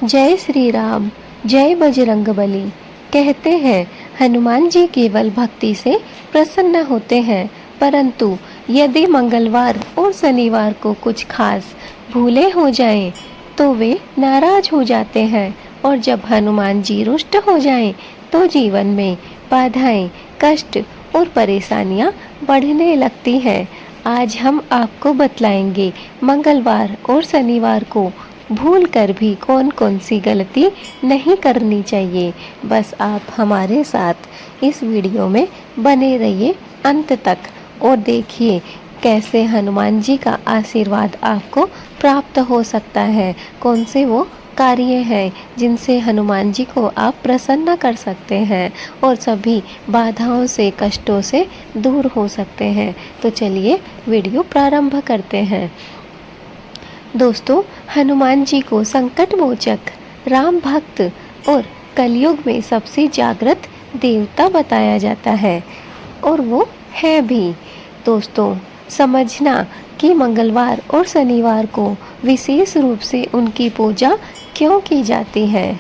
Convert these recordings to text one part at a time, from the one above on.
जय श्री राम, जय बजरंगबली। कहते हैं हनुमान जी केवल भक्ति से प्रसन्न होते हैं, परंतु यदि मंगलवार और शनिवार को कुछ खास भूले हो जाएं, तो वे नाराज हो जाते हैं। और जब हनुमान जी रुष्ट हो जाएं, तो जीवन में बाधाएं, कष्ट और परेशानियां बढ़ने लगती हैं। आज हम आपको बतलाएंगे मंगलवार और शनिवार को भूल कर भी कौन कौन सी गलती नहीं करनी चाहिए। बस आप हमारे साथ इस वीडियो में बने रहिए अंत तक और देखिए कैसे हनुमान जी का आशीर्वाद आपको प्राप्त हो सकता है। कौन से वो कार्य हैं जिनसे हनुमान जी को आप प्रसन्न कर सकते हैं और सभी बाधाओं से, कष्टों से दूर हो सकते हैं। तो चलिए वीडियो प्रारंभ करते हैं। दोस्तों, हनुमान जी को संकट मोचक, राम भक्त और कलयुग में सबसे जागृत देवता बताया जाता है, और वो है भी। दोस्तों, समझना कि मंगलवार और शनिवार को विशेष रूप से उनकी पूजा क्यों की जाती है।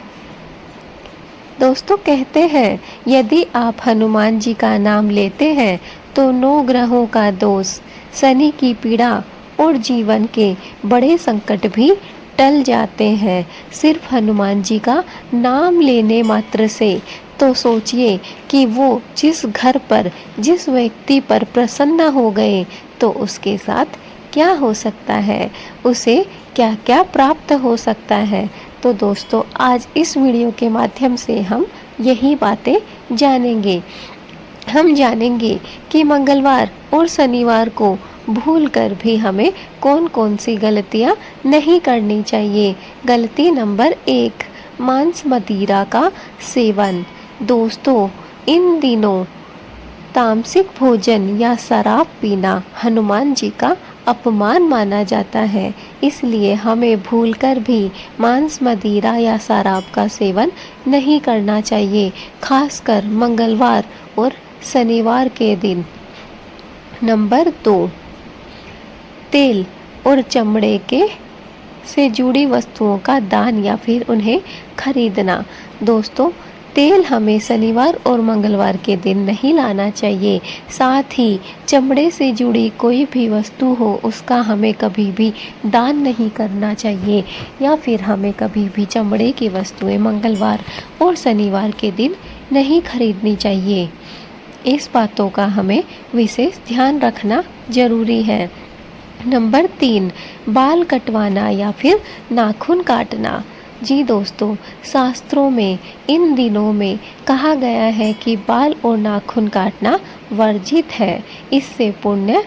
दोस्तों, कहते हैं यदि आप हनुमान जी का नाम लेते हैं तो 9 ग्रहों का दोष, शनि की पीड़ा और जीवन के बड़े संकट भी टल जाते हैं। सिर्फ हनुमान जी का नाम लेने मात्र से तो सोचिए कि वो जिस घर पर, जिस व्यक्ति पर प्रसन्न हो गए तो उसके साथ क्या हो सकता है, उसे क्या क्या प्राप्त हो सकता है। तो दोस्तों, आज इस वीडियो के माध्यम से हम यही बातें जानेंगे। हम जानेंगे कि मंगलवार और शनिवार को भूल कर भी हमें कौन कौन सी गलतियां नहीं करनी चाहिए। गलती नंबर 1, मांस मदिरा का सेवन। दोस्तों, इन दिनों तामसिक भोजन या शराब पीना हनुमान जी का अपमान माना जाता है, इसलिए हमें भूलकर भी मांस, मदिरा या शराब का सेवन नहीं करना चाहिए, खासकर मंगलवार और शनिवार के दिन। नंबर 2, तेल और चमड़े के से जुड़ी वस्तुओं का दान या फिर उन्हें खरीदना। दोस्तों, तेल हमें शनिवार और मंगलवार के दिन नहीं लाना चाहिए। साथ ही चमड़े से जुड़ी कोई भी वस्तु हो उसका हमें कभी भी दान नहीं करना चाहिए, या फिर हमें कभी भी चमड़े की वस्तुएं मंगलवार और शनिवार के दिन नहीं खरीदनी चाहिए। इस बातों का हमें विशेष ध्यान रखना जरूरी है। नंबर 3, बाल कटवाना या फिर नाखून काटना। जी दोस्तों, शास्त्रों में इन दिनों में कहा गया है कि बाल और नाखून काटना वर्जित है। इससे पुण्य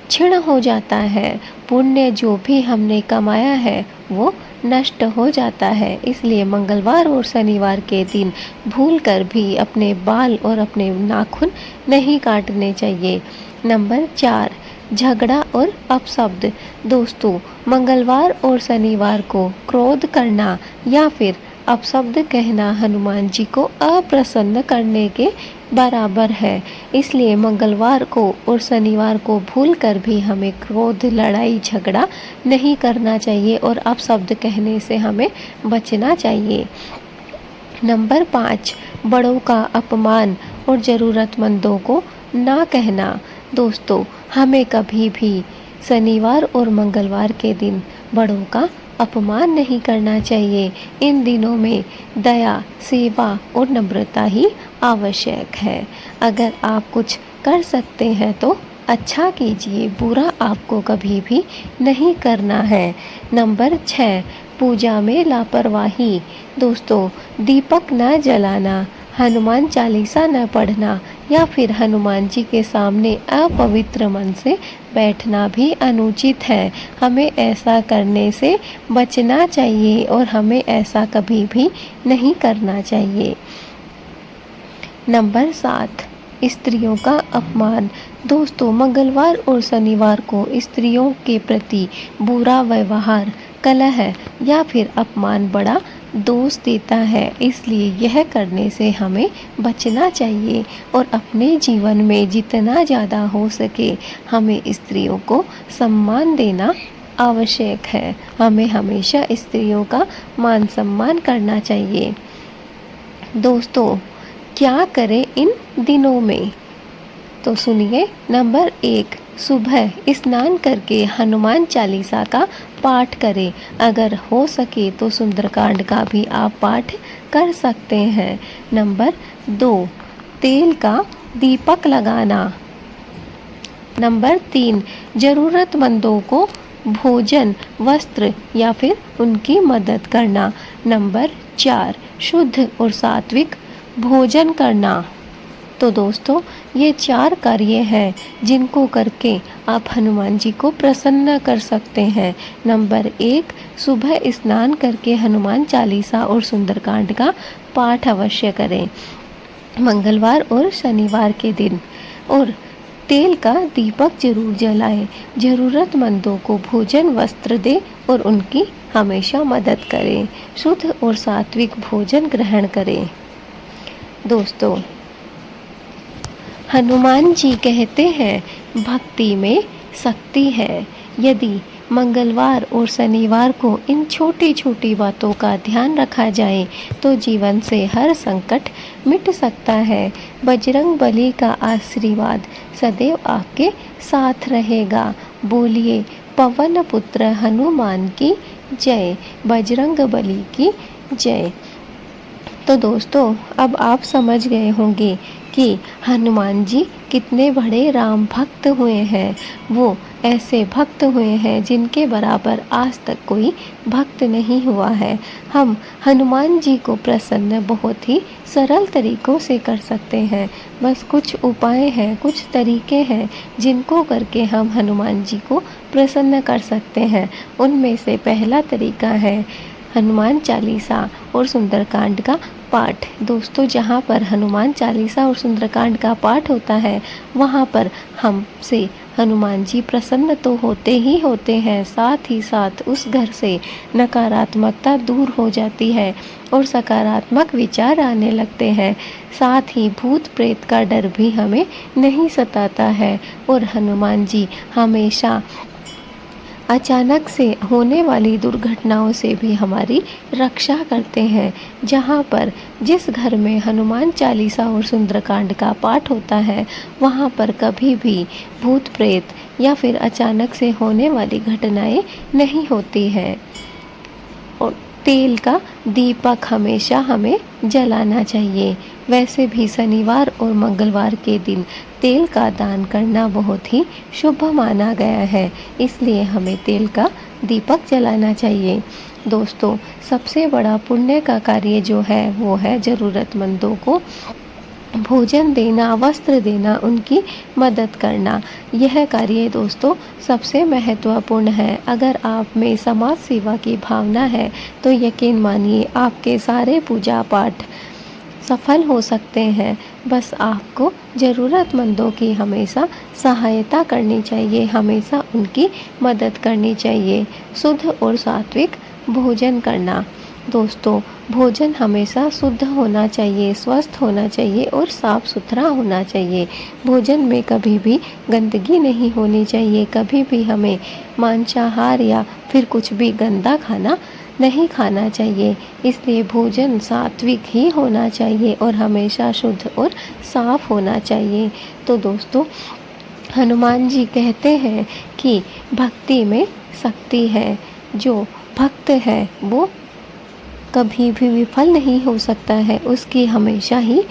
क्षीण हो जाता है। पुण्य जो भी हमने कमाया है वो नष्ट हो जाता है। इसलिए मंगलवार और शनिवार के दिन भूलकर भी अपने बाल और अपने नाखून नहीं काटने चाहिए। नंबर 4, झगड़ा और अपशब्द। दोस्तों, मंगलवार और शनिवार को क्रोध करना या फिर अपशब्द कहना हनुमान जी को अप्रसन्न करने के बराबर है। इसलिए मंगलवार को और शनिवार को भूलकर भी हमें क्रोध, लड़ाई, झगड़ा नहीं करना चाहिए और अपशब्द कहने से हमें बचना चाहिए। नंबर 5, बड़ों का अपमान और ज़रूरतमंदों को ना कहना। दोस्तों, हमें कभी भी शनिवार और मंगलवार के दिन बड़ों का अपमान नहीं करना चाहिए। इन दिनों में दया, सेवा और नम्रता ही आवश्यक है। अगर आप कुछ कर सकते हैं तो अच्छा कीजिए, बुरा आपको कभी भी नहीं करना है। नंबर 6, पूजा में लापरवाही। दोस्तों, दीपक न जलाना, हनुमान चालीसा न पढ़ना या फिर हनुमान जी के सामने अपवित्र मन से बैठना भी अनुचित है। हमें ऐसा करने से बचना चाहिए और हमें ऐसा कभी भी नहीं करना चाहिए। नंबर 7, स्त्रियों का अपमान। दोस्तों, मंगलवार और शनिवार को स्त्रियों के प्रति बुरा व्यवहार, कलह या फिर अपमान बड़ा दोष देता है। इसलिए यह करने से हमें बचना चाहिए और अपने जीवन में जितना ज़्यादा हो सके हमें स्त्रियों को सम्मान देना आवश्यक है। हमें हमेशा स्त्रियों का मान सम्मान करना चाहिए। दोस्तों, क्या करें इन दिनों में? तो सुनिए। नंबर 1, सुबह स्नान करके हनुमान चालीसा का पाठ करें। अगर हो सके तो सुंदरकांड का भी आप पाठ कर सकते हैं। नंबर 2, तेल का दीपक लगाना। नंबर 3, ज़रूरतमंदों को भोजन, वस्त्र या फिर उनकी मदद करना। नंबर 4, शुद्ध और सात्विक भोजन करना। तो दोस्तों, ये 4 कार्य हैं जिनको करके आप हनुमान जी को प्रसन्न कर सकते हैं। नंबर 1, सुबह स्नान करके हनुमान चालीसा और सुंदरकांड का पाठ अवश्य करें मंगलवार और शनिवार के दिन। और तेल का दीपक जरूर जलाएं। ज़रूरतमंदों को भोजन, वस्त्र दें और उनकी हमेशा मदद करें। शुद्ध और सात्विक भोजन ग्रहण करें। दोस्तों, हनुमान जी कहते हैं, भक्ति में शक्ति है। यदि मंगलवार और शनिवार को इन छोटी छोटी बातों का ध्यान रखा जाए तो जीवन से हर संकट मिट सकता है। बजरंग बली का आशीर्वाद सदैव आपके साथ रहेगा। बोलिए पवन पुत्र हनुमान की जय। बजरंग बली की जय। तो दोस्तों, अब आप समझ गए होंगे कि हनुमान जी कितने बड़े राम भक्त हुए हैं। वो ऐसे भक्त हुए हैं जिनके बराबर आज तक कोई भक्त नहीं हुआ है। हम हनुमान जी को प्रसन्न बहुत ही सरल तरीकों से कर सकते हैं। बस कुछ उपाय हैं, कुछ तरीके हैं जिनको करके हम हनुमान जी को प्रसन्न कर सकते हैं। उनमें से पहला तरीका है हनुमान चालीसा और सुंदरकांड का पाठ। दोस्तों, जहाँ पर हनुमान चालीसा और सुंदरकांड का पाठ होता है वहाँ पर हमसे हनुमान जी प्रसन्न तो होते ही होते हैं, साथ ही साथ उस घर से नकारात्मकता दूर हो जाती है और सकारात्मक विचार आने लगते हैं। साथ ही भूत प्रेत का डर भी हमें नहीं सताता है और हनुमान जी हमेशा अचानक से होने वाली दुर्घटनाओं से भी हमारी रक्षा करते हैं। जहाँ पर जिस घर में हनुमान चालीसा और सुंदरकांड का पाठ होता है वहाँ पर कभी भी भूत प्रेत या फिर अचानक से होने वाली घटनाएं नहीं होती हैं। और तेल का दीपक हमेशा हमें जलाना चाहिए। वैसे भी शनिवार और मंगलवार के दिन तेल का दान करना बहुत ही शुभ माना गया है, इसलिए हमें तेल का दीपक जलाना चाहिए। दोस्तों, सबसे बड़ा पुण्य का कार्य जो है वो है ज़रूरतमंदों को भोजन देना, वस्त्र देना, उनकी मदद करना। यह कार्य दोस्तों सबसे महत्वपूर्ण है। अगर आप में समाज सेवा की भावना है तो यकीन मानिए आपके सारे पूजा पाठ सफल हो सकते हैं। बस आपको ज़रूरतमंदों की हमेशा सहायता करनी चाहिए, हमेशा उनकी मदद करनी चाहिए। शुद्ध और सात्विक भोजन करना। दोस्तों, भोजन हमेशा शुद्ध होना चाहिए, स्वस्थ होना चाहिए और साफ़ सुथरा होना चाहिए। भोजन में कभी भी गंदगी नहीं होनी चाहिए। कभी भी हमें मांसाहार या फिर कुछ भी गंदा खाना नहीं खाना चाहिए। इसलिए भोजन सात्विक ही होना चाहिए और हमेशा शुद्ध और साफ होना चाहिए। तो दोस्तों, हनुमान जी कहते हैं कि भक्ति में शक्ति है। जो भक्त है वो कभी भी विफल नहीं हो सकता है, उसकी हमेशा ही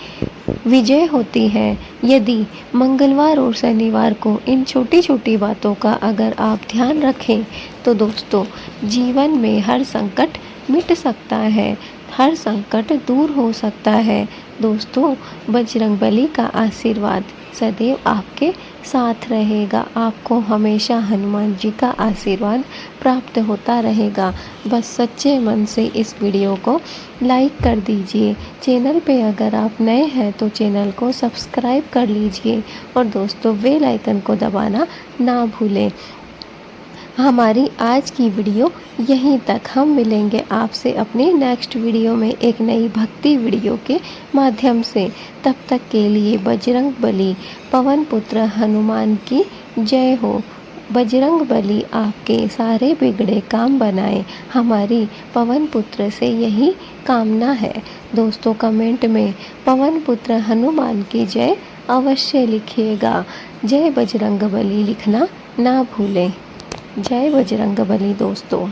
विजय होती है। यदि मंगलवार और शनिवार को इन छोटी छोटी बातों का अगर आप ध्यान रखें तो दोस्तों जीवन में हर संकट मिट सकता है, हर संकट दूर हो सकता है। दोस्तों, बजरंगबली का आशीर्वाद सदैव आपके साथ रहेगा। आपको हमेशा हनुमान जी का आशीर्वाद प्राप्त होता रहेगा। बस सच्चे मन से इस वीडियो को लाइक कर दीजिए। चैनल पे अगर आप नए हैं तो चैनल को सब्सक्राइब कर लीजिए और दोस्तों बेल आइकन को दबाना ना भूलें। हमारी आज की वीडियो यहीं तक। हम मिलेंगे आपसे अपने नेक्स्ट वीडियो में एक नई भक्ति वीडियो के माध्यम से। तब तक के लिए बजरंग बली, पवन पुत्र हनुमान की जय हो। बजरंग बली आपके सारे बिगड़े काम बनाए, हमारी पवन पुत्र से यही कामना है। दोस्तों कमेंट में पवन पुत्र हनुमान की जय अवश्य लिखिएगा। जय बजरंग बली लिखना ना भूलें। जय बजरंग बली दोस्तों।